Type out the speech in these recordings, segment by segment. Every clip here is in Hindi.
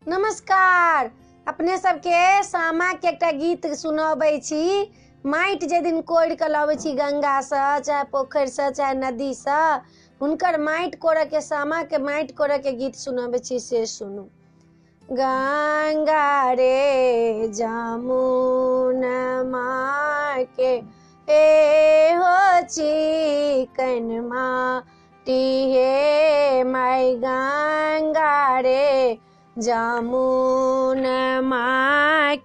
नमस्कार। अपने सबके सामा के एक गीत सुनाबै छी। माटि जे दिन कोड़ि के लाबै छी गंगा से, चाहे पोखरि से, चाहे नदी से, हुनकर माटि कोड़े के, सामा के माटि कोड़े के गीत सुनाबै छी, से सुनू। गंगा रे जमुनमा के ए हो चिकन माटी हे माई, गंगा रे जमुनमा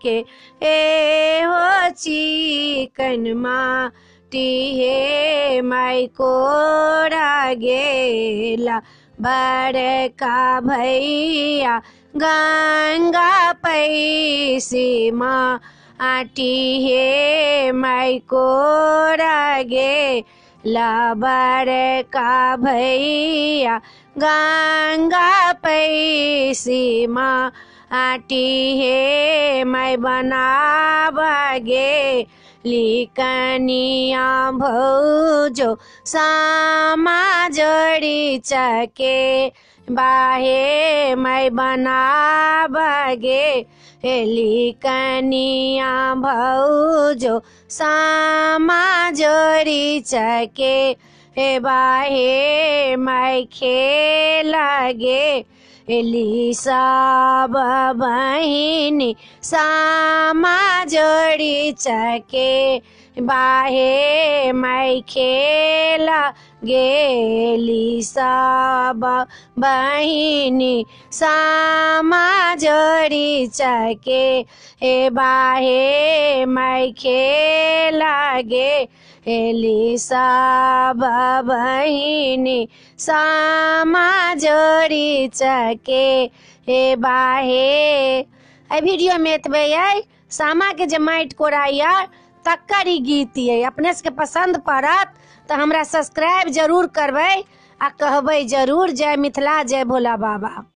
के ए हो चिकन माटी हे माई, कोड़ा गेला बड़का भैया गंगा पैसी माटी हे माई, कोड़ा गेला बड़का भैया गंगा पैसी माटी हे माई, बनाबगे लिकनिया भौजो सामा जोड़ी चके बाहे माई, बनाबगे लिकनिया भौजो सामा जोड़ी चके हे बाहे माई, खेलगे एली सब बहिनी सामा जोड़ी चके बाहे माई, खेला गेली सब बहिनी सामा जोड़ी चके हे बाहे माई, खेला गेली सब बहिनी सामा जोड़ी चके हे बाहे। वीडियो में एतबे है। सामा के जे माटि कोड़ाइया तक्कर ई गीत है। अपने सबके पसंद पड़त तो हमरा सब्सक्राइब जरूर करबै आ कहबै जरूर जय मिथिला, जय भोला बाबा।